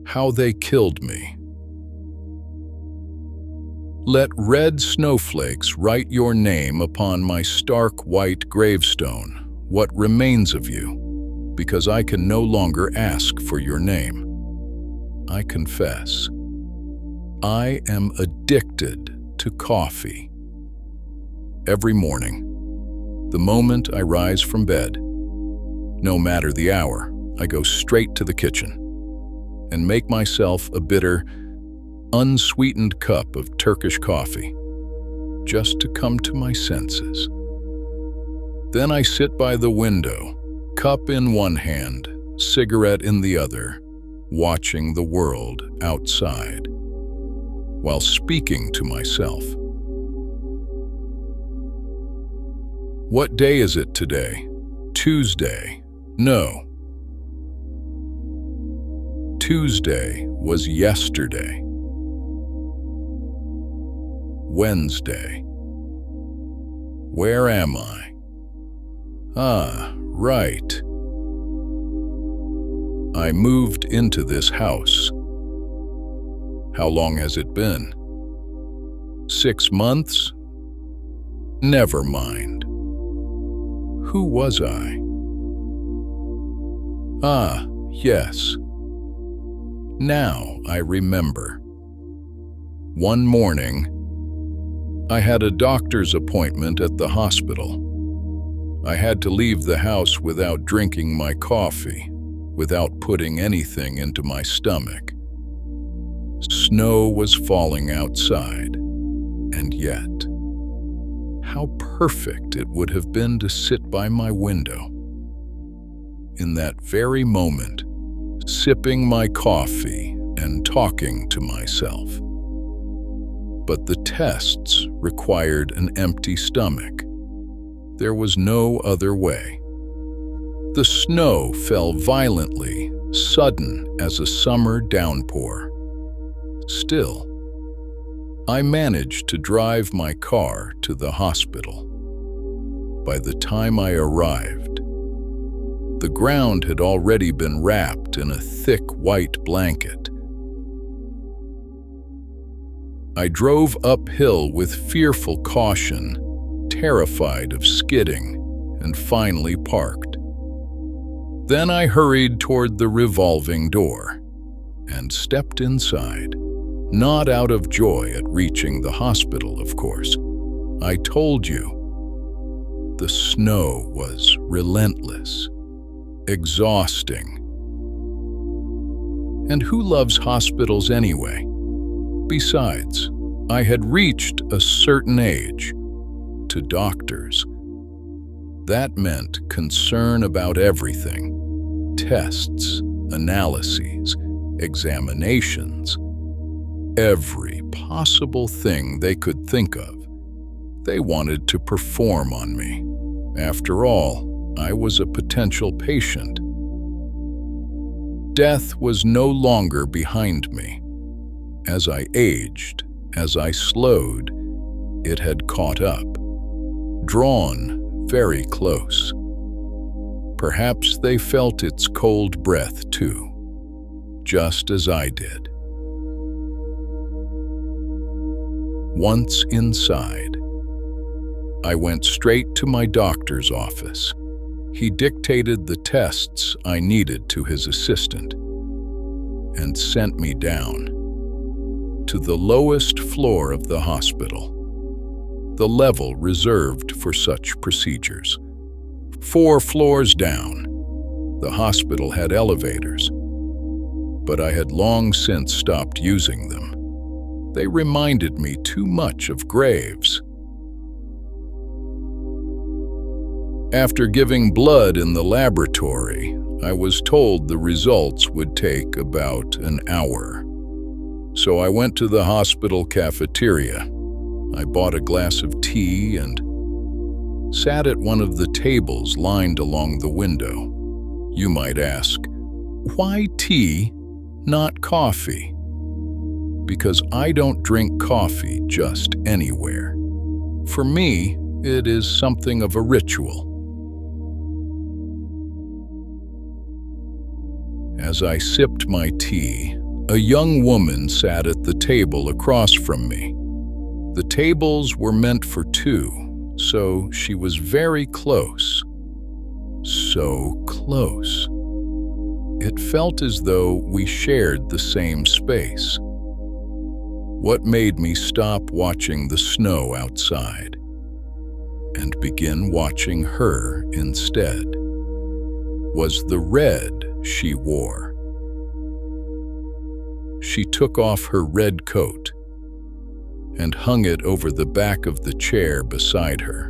how they killed me. Let red snowflakes write your name upon my stark white gravestone, what remains of you, because I can no longer ask for your name. I confess, I am addicted to coffee. Every morning, the moment I rise from bed, no matter the hour, I go straight to the kitchen and make myself a bitter, unsweetened cup of Turkish coffee, just to come to my senses. Then I sit by the window, cup in one hand, cigarette in the other, watching the world outside, while speaking to myself. What day is it today? Tuesday. No. Tuesday was yesterday. Wednesday. Where am I? Ah, right. I moved into this house. How long has it been? 6 months? Never mind. Who was I? Ah, yes. Now I remember. One morning, I had a doctor's appointment at the hospital. I had to leave the house without drinking my coffee, without putting anything into my stomach. Snow was falling outside, and yet, how perfect it would have been to sit by my window. In that very moment, sipping my coffee and talking to myself. But the tests required an empty stomach. There was no other way. The snow fell violently, sudden as a summer downpour. Still, I managed to drive my car to the hospital. By the time I arrived, the ground had already been wrapped in a thick white blanket. I drove uphill with fearful caution, terrified of skidding, and finally parked. Then I hurried toward the revolving door and stepped inside, not out of joy at reaching the hospital, of course. I told you, the snow was relentless, exhausting. And who loves hospitals anyway? Besides, I had reached a certain age. To doctors, that meant concern about everything. Tests, analyses, examinations, every possible thing they could think of. They wanted to perform on me. After all, I was a potential patient. Death was no longer behind me. As I aged, as I slowed, it had caught up, drawn very close. Perhaps they felt its cold breath too, just as I did. Once inside, I went straight to my doctor's office. He dictated the tests I needed to his assistant and sent me down to the lowest floor of the hospital, the level reserved for such procedures. 4 floors down, the hospital had elevators, but I had long since stopped using them. They reminded me too much of graves. After giving blood in the laboratory, I was told the results would take about an hour. So I went to the hospital cafeteria. I bought a glass of tea and sat at one of the tables lined along the window. You might ask, why tea, not coffee? Because I don't drink coffee just anywhere. For me, it is something of a ritual. As I sipped my tea, A young woman sat at the table across from me. The tables were meant for two, so she was very close. So close. It felt as though we shared the same space. What made me stop watching the snow outside and begin watching her instead was the red she wore. She took off her red coat and hung it over the back of the chair beside her.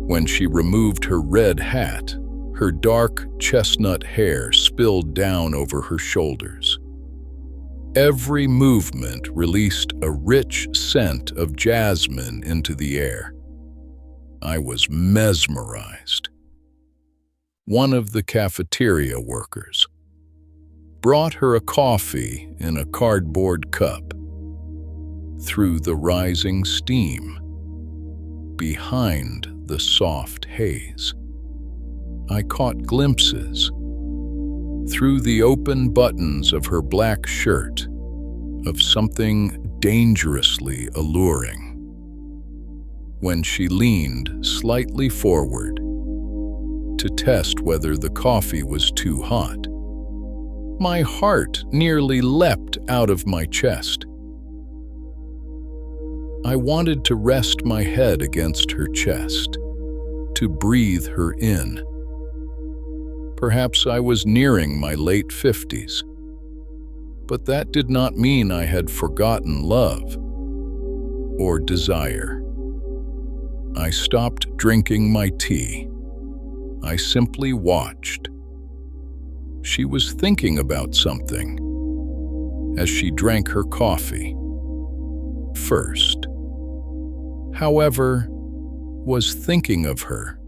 When she removed her red hat, her dark chestnut hair spilled down over her shoulders. Every movement released a rich scent of jasmine into the air. I was mesmerized. One of the cafeteria workers brought her a coffee in a cardboard cup. Through the rising steam, behind the soft haze, I caught glimpses, through the open buttons of her black shirt, of something dangerously alluring. When she leaned slightly forward to test whether the coffee was too hot, my heart nearly leapt out of my chest. I wanted to rest my head against her chest, to breathe her in. Perhaps I was nearing my late 50s, but that did not mean I had forgotten love or desire. I stopped drinking my tea. I simply watched. She was thinking about something as she drank her coffee. First, however, was thinking of her.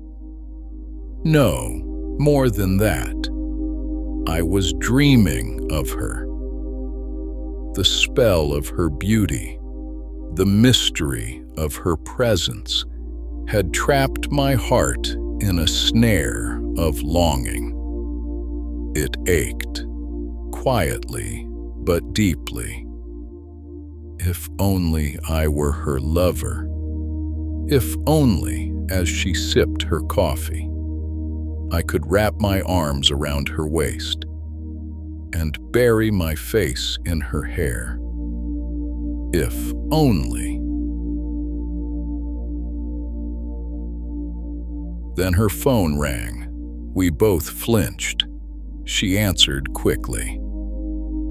No, more than that. I was dreaming of her. The spell of her beauty, the mystery of her presence, had trapped my heart in a snare of longing. It ached, quietly but deeply. If only I were her lover. If only, as she sipped her coffee, I could wrap my arms around her waist and bury my face in her hair. If only. Then her phone rang. We both flinched. She answered quickly.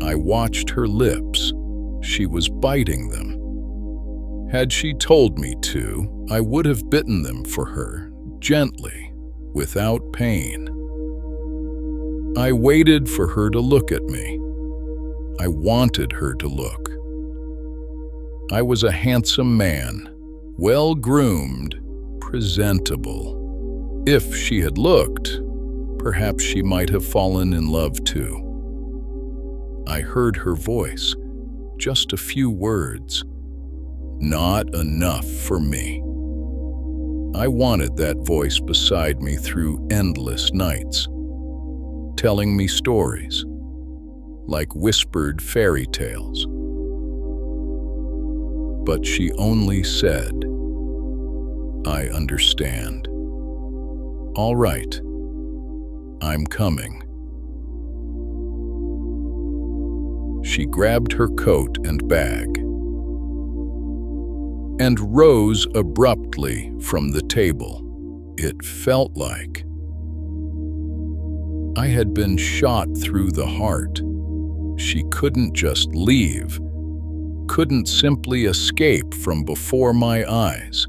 I watched her lips. She was biting them. Had she told me to, I would have bitten them for her, gently, without pain. I waited for her to look at me. I wanted her to look. I was a handsome man, well-groomed, presentable. If she had looked, perhaps she might have fallen in love too. I heard her voice, just a few words. Not enough for me. I wanted that voice beside me through endless nights, telling me stories, like whispered fairy tales. But she only said, I understand. All right, I'm coming. She grabbed her coat and bag and rose abruptly from the table. It felt like I had been shot through the heart. She couldn't just leave, couldn't simply escape from before my eyes,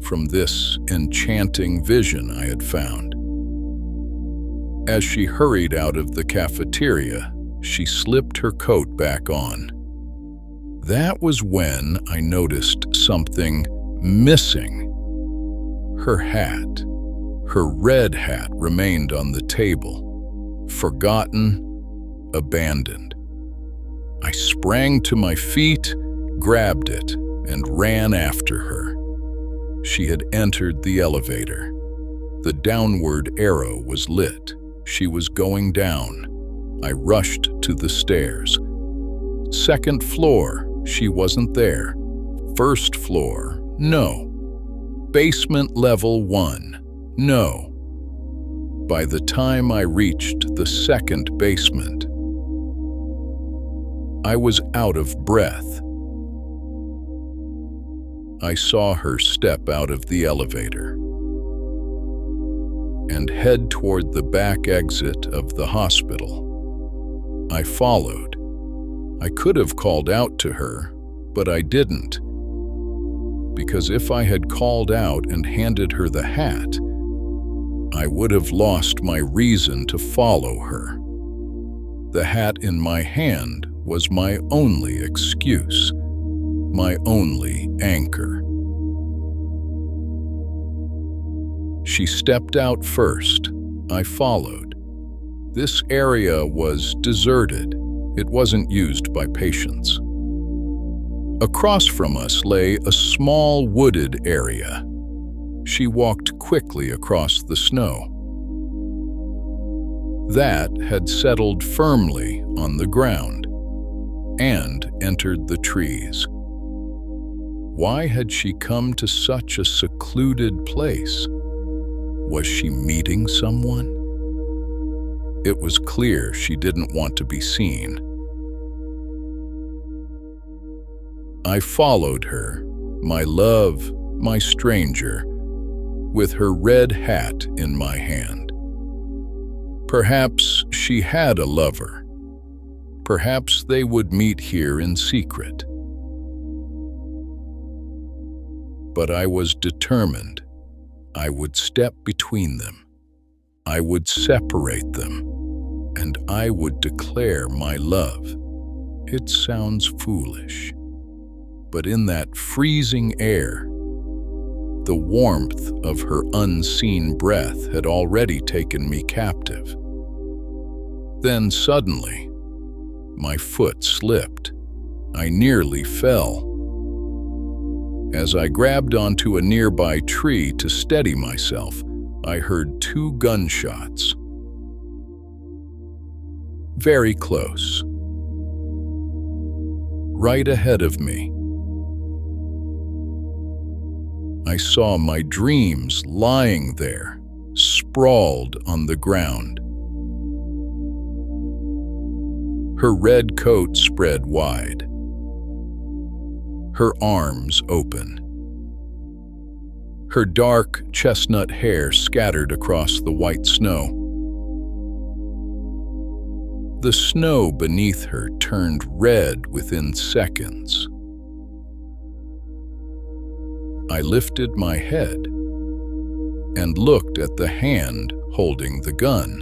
from this enchanting vision I had found. As she hurried out of the cafeteria, she slipped her coat back on. That was when I noticed something missing. Her hat, her red hat, remained on the table, forgotten, abandoned. I sprang to my feet, grabbed it, and ran after her. She had entered the elevator. The downward arrow was lit. She was going down. I rushed to the stairs. Second floor, she wasn't there. First floor, no. Basement level 1, no. By the time I reached the second basement, I was out of breath. I saw her step out of the elevator and head toward the back exit of the hospital. I followed. I could have called out to her, but I didn't. Because if I had called out and handed her the hat, I would have lost my reason to follow her. The hat in my hand was my only excuse, my only anchor. She stepped out first. I followed. This area was deserted. It wasn't used by patients. Across from us lay a small wooded area. She walked quickly across the snow. That had settled firmly on the ground and entered the trees. Why had she come to such a secluded place? Was she meeting someone? It was clear she didn't want to be seen. I followed her, my love, my stranger, with her red hat in my hand. Perhaps she had a lover. Perhaps they would meet here in secret. But I was determined. I would step between them. I would separate them, and I would declare my love. It sounds foolish, but in that freezing air, the warmth of her unseen breath had already taken me captive. Then suddenly, my foot slipped. I nearly fell. As I grabbed onto a nearby tree to steady myself, I heard 2 gunshots. Very close. Right ahead of me. I saw my dreams lying there, sprawled on the ground. Her red coat spread wide, her arms open. Her dark chestnut hair scattered across the white snow. The snow beneath her turned red within seconds. I lifted my head and looked at the hand holding the gun.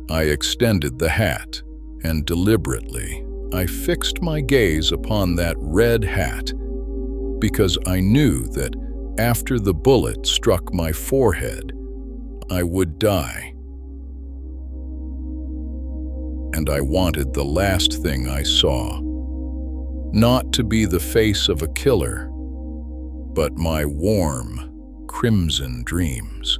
I extended the hat, and deliberately, I fixed my gaze upon that red hat because I knew that after the bullet struck my forehead, I would die. And I wanted the last thing I saw, not to be the face of a killer, but my warm, crimson dreams.